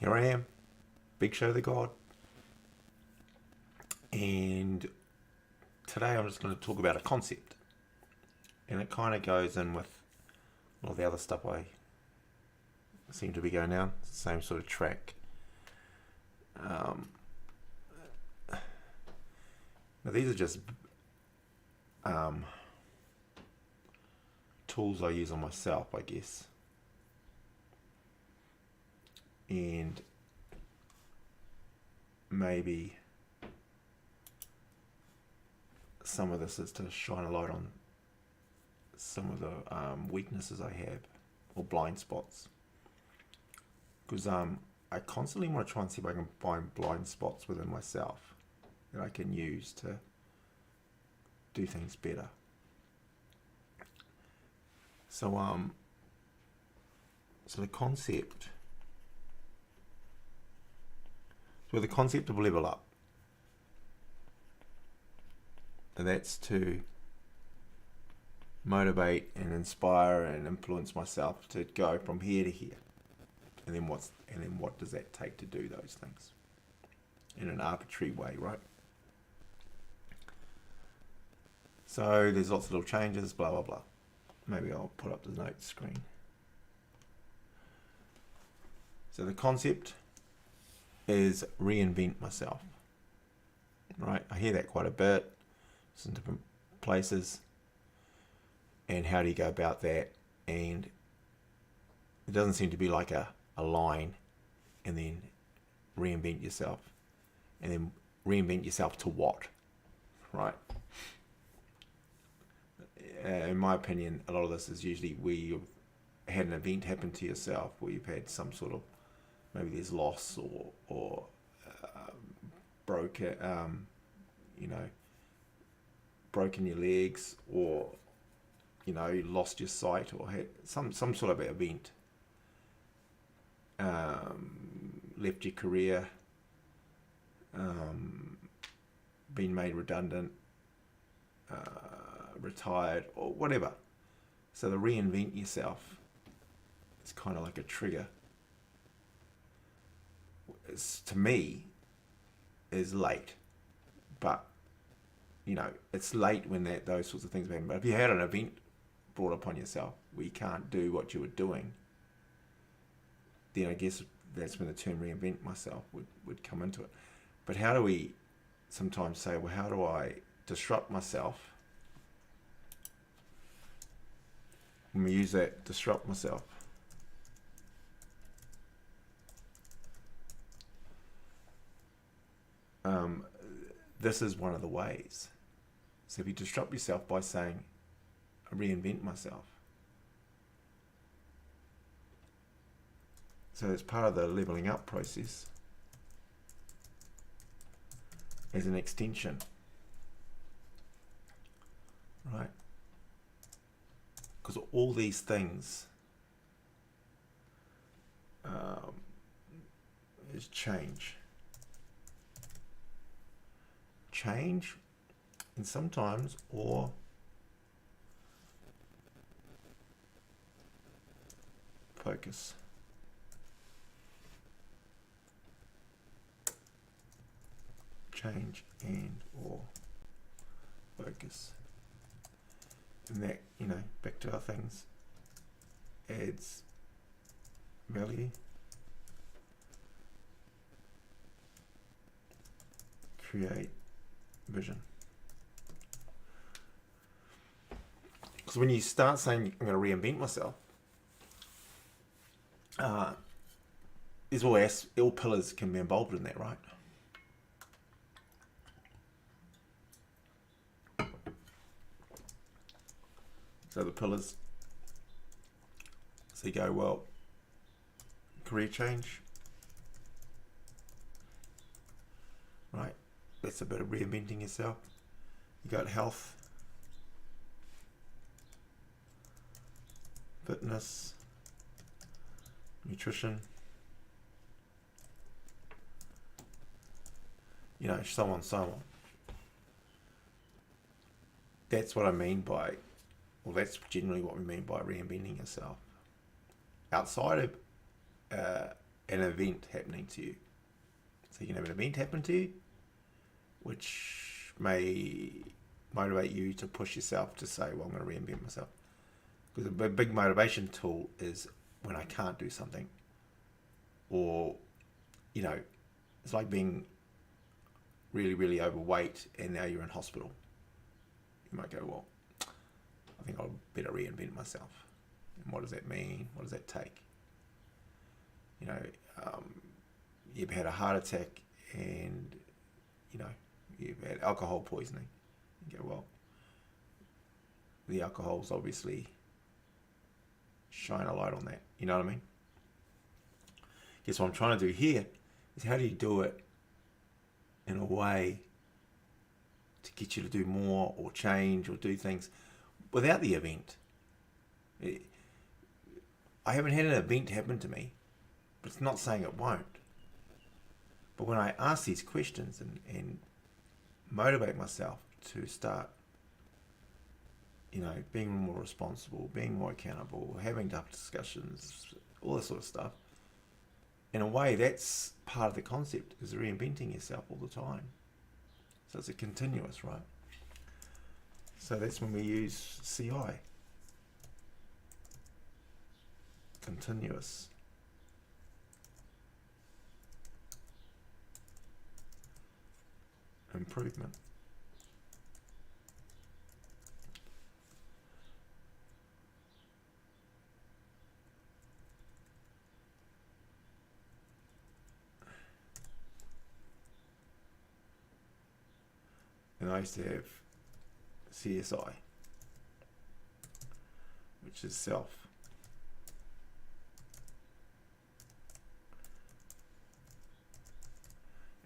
here I am, bigSHow theGod, and today I'm just going to talk about a concept, and it kind of goes in with all the other stuff I seem to be going down, same sort of track. Now these are just tools I use on myself, I guess. And maybe some of this is to shine a light on some of the weaknesses I have, or blind spots. Because I constantly want to try and see if I can find blind spots within myself that I can use to do things better. So the concept of levelUp, and that's to motivate and inspire and influence myself to go from here to here. And then what does that take to do those things in an arbitrary way, right? So there's lots of little changes, blah blah blah. Maybe I'll put up the notes screen. So the concept is reinvent myself, right? I hear that quite a bit. It's in different places. And how do you go about that? And it doesn't seem to be like a line and then reinvent yourself, and then reinvent yourself to what, right? In my opinion, a lot of this is usually where you've had an event happen to yourself, where you've had some sort of, maybe there's loss or broken your legs, or you lost your sight, or had some sort of event, left your career, been made redundant, retired, or whatever. So the reinvent yourself is kind of like a trigger. To me, is late, but it's late when those sorts of things happen. But if you had an event brought upon yourself where you can't do what you were doing, then I guess that's when the term reinvent myself would come into it. But how do we sometimes say, well, how do I disrupt myself? When we use that, disrupt myself, this is one of the ways. So if you disrupt yourself by saying, I reinvent myself. So it's part of the leveling up process as an extension, right? Because all these things is change. Change, and sometimes, or focus. Change and or focus. And that, back to our things, adds value, create vision. Because when you start saying, I'm going to reinvent myself, there's all pillars can be involved in that, right? So the pillars, so you go, well, career change, right? That's a bit of reinventing yourself. You got health, fitness, nutrition, so on, so on. That's what I mean by, well, that's generally what we mean by reinventing yourself. Outside of an event happening to you. So you can have an event happen to you, which may motivate you to push yourself to say, well, I'm going to reinvent myself. Because a big motivation tool is when I can't do something, or, you know, it's like being really, really overweight and now you're in hospital. You might go, well, I think I'll better reinvent myself. And what does that mean? What does that take? You know, you've had a heart attack and, you know, you've had alcohol poisoning. You go, well, the alcohol's obviously shine a light on that. You know what I mean? Guess what I'm trying to do here is how do you do it in a way to get you to do more or change or do things without the event. I haven't had an event happen to me, but it's not saying it won't. But when I ask these questions and motivate myself to start, you know, being more responsible, being more accountable, having tough discussions, all this sort of stuff, in a way, that's part of the concept, is reinventing yourself all the time. So it's a continuous, right? So that's when we use CI. Continuous. Improvement. And I used to have CSI, which is self.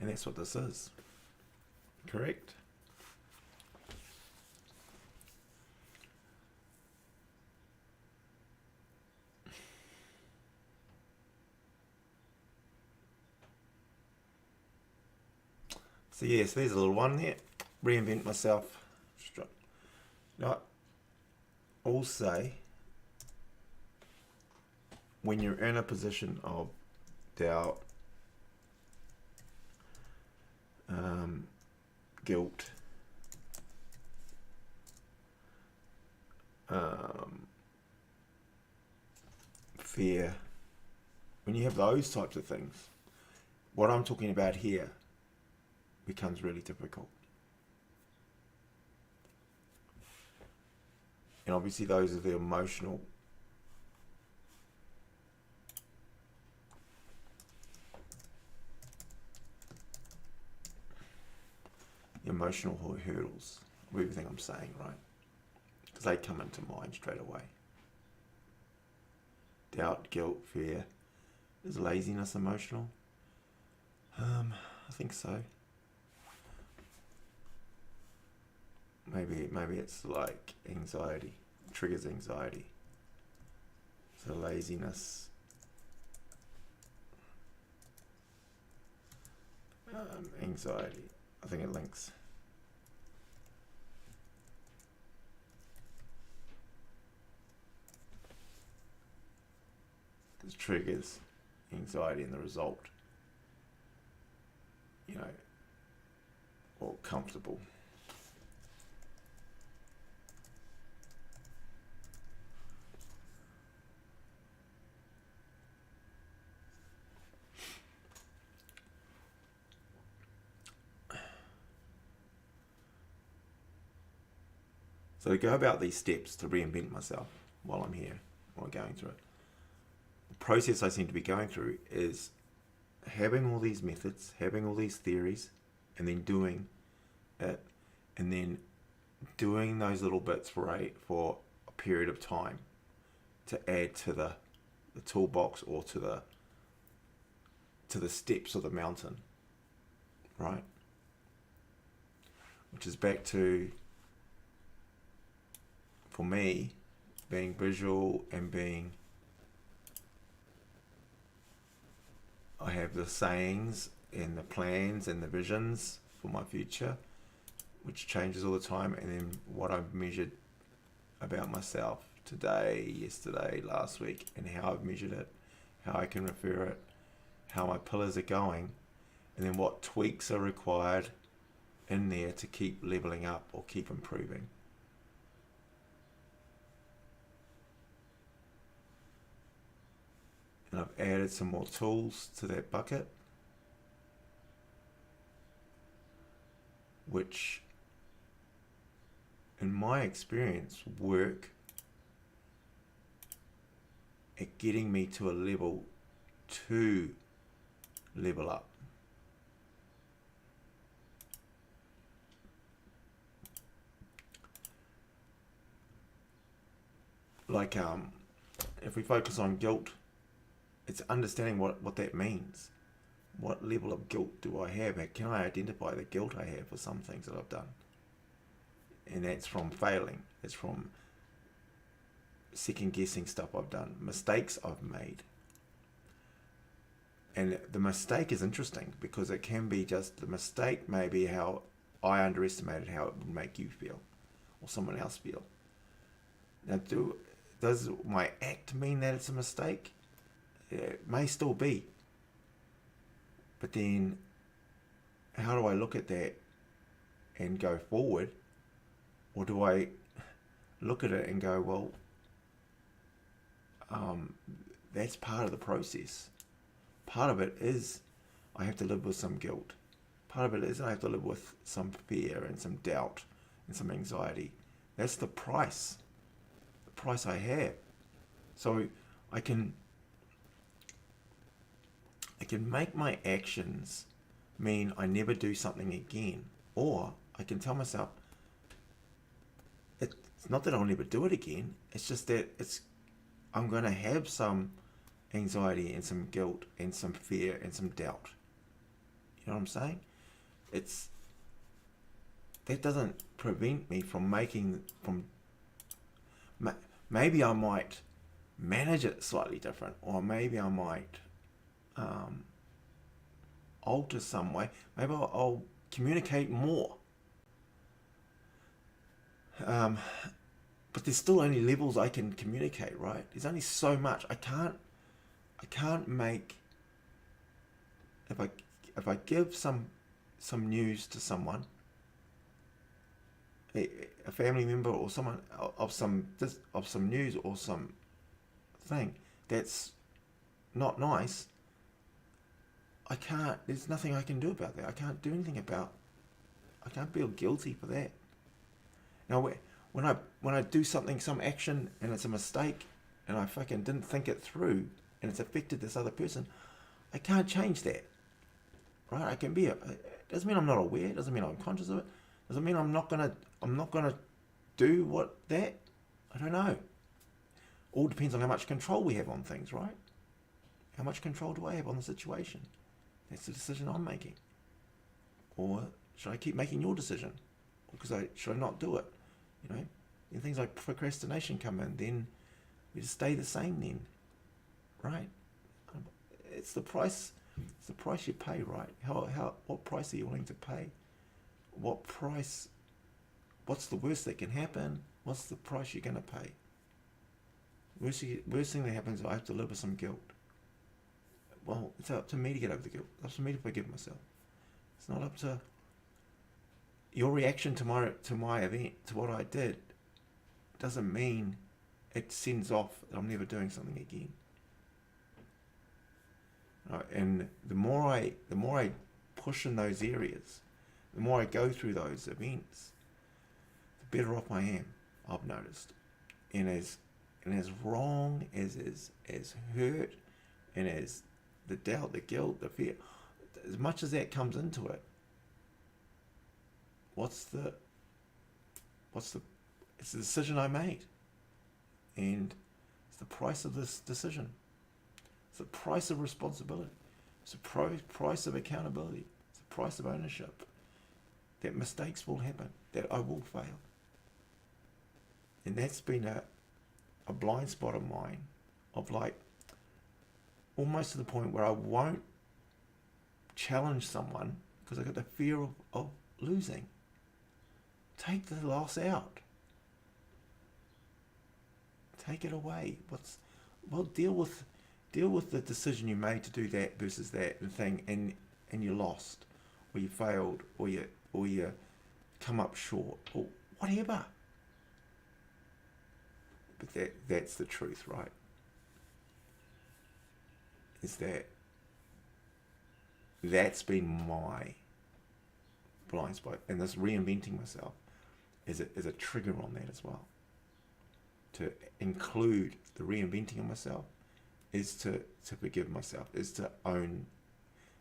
And that's what this is. Correct? So yes, there's a little one there. Reinvent myself. Now, I'll say, when you're in a position of doubt, guilt, fear, when you have those types of things, what I'm talking about here becomes really difficult. And obviously those are the emotional hurdles of everything I'm saying, right? Because they come into mind straight away. Doubt, guilt, fear. Is laziness emotional? I think so. Maybe it's like anxiety, triggers anxiety. So laziness, anxiety. I think it links. This triggers anxiety and the result, you know, or comfortable. So to go about these steps to reinvent myself while I'm here, while going through it, the process I seem to be going through is having all these methods, having all these theories, and then doing it, and then doing those little bits for a period of time to add to the toolbox or to the steps of the mountain, right? Which is back to, for me, being visual and I have the sayings and the plans and the visions for my future, which changes all the time, and then what I've measured about myself today, yesterday, last week, and how I've measured it, how I can refer it, how my pillars are going, and then what tweaks are required in there to keep leveling up or keep improving. And I've added some more tools to that bucket, which in my experience work at getting me to a level to level up. Like if we focus on guilt, it's understanding what that means. What level of guilt do I have? Can I identify the guilt I have for some things that I've done? And that's from failing. It's from second guessing stuff I've done, mistakes I've made. And the mistake is interesting because it can be just the mistake, maybe how I underestimated how it would make you feel or someone else feel. Now, does my act mean that it's a mistake? It may still be. But then how do I look at that and go forward? Or do I look at it and go, well, that's part of the process. Part of it is I have to live with some guilt. Part of it is I have to live with some fear and some doubt and some anxiety. That's the price I have. So I can make my actions mean I never do something again, or I can tell myself it's not that I'll never do it again, it's just that I'm going to have some anxiety and some guilt and some fear and some doubt. You know what I'm saying? That doesn't prevent me from maybe I might manage it slightly different, or maybe I might alter some way. Maybe I'll communicate more. But there's still only levels I can communicate, right? There's only so much. I can't make, if I give some news to someone, a family member or someone of some news or some thing that's not nice, there's nothing I can do about that. I can't do anything about, I can't feel guilty for that. Now, when I do something, some action, and it's a mistake, and I fucking didn't think it through, and it's affected this other person, I can't change that, right? I can be it doesn't mean I'm not aware. It doesn't mean I'm conscious of it. It doesn't mean I'm not gonna do that. I don't know. All depends on how much control we have on things, right? How much control do I have on the situation? That's the decision I'm making. Or should I keep making your decision? Because should I not do it? You know, and things like procrastination come in, then we just stay the same then, right? It's the price you pay, right? What price are you willing to pay? What's the worst that can happen? What's the price you're going to pay? Worst thing that happens is I have to live with some guilt. Well, it's up to me to get over the guilt. It's up to me to forgive myself. It's not up to your reaction to my event, to what I did. Doesn't mean it sends off that I'm never doing something again. And the more I push in those areas, the more I go through those events, the better off I am, I've noticed. And as wrong as hurt, and as the doubt, the guilt, the fear, as much as that comes into it, it's the decision I made, and it's the price of this decision. It's the price of responsibility. It's the price of accountability. It's the price of ownership. That mistakes will happen. That I will fail. And that's been a blind spot of mine, of like almost to the point where I won't challenge someone because I got the fear of losing. Take the loss out. Take it away. Deal with deal with the decision you made to do that versus that thing, and you lost, or you failed, or you come up short, or whatever. But that's the truth, right? Is that's been my blind spot, and this reinventing myself is a trigger on that as well. To include the reinventing of myself is to forgive myself, is to own,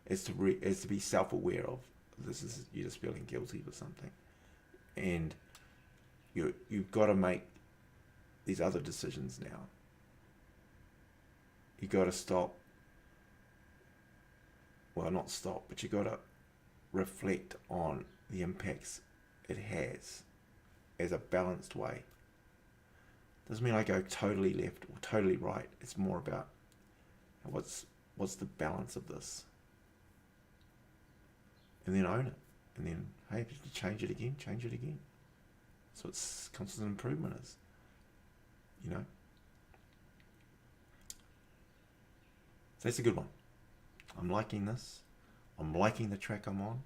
is to be self-aware of this. Is you're just feeling guilty for something, and you've got to make these other decisions now. You got to stop. Well, not stop, but you got to reflect on the impacts it has as a balanced way. Doesn't mean I go totally left or totally right. It's more about what's the balance of this, and then own it. And then, hey, if you change it again, change it again. That's what constant improvement is, you know. So that's a good one. I'm liking this. I'm liking the track I'm on.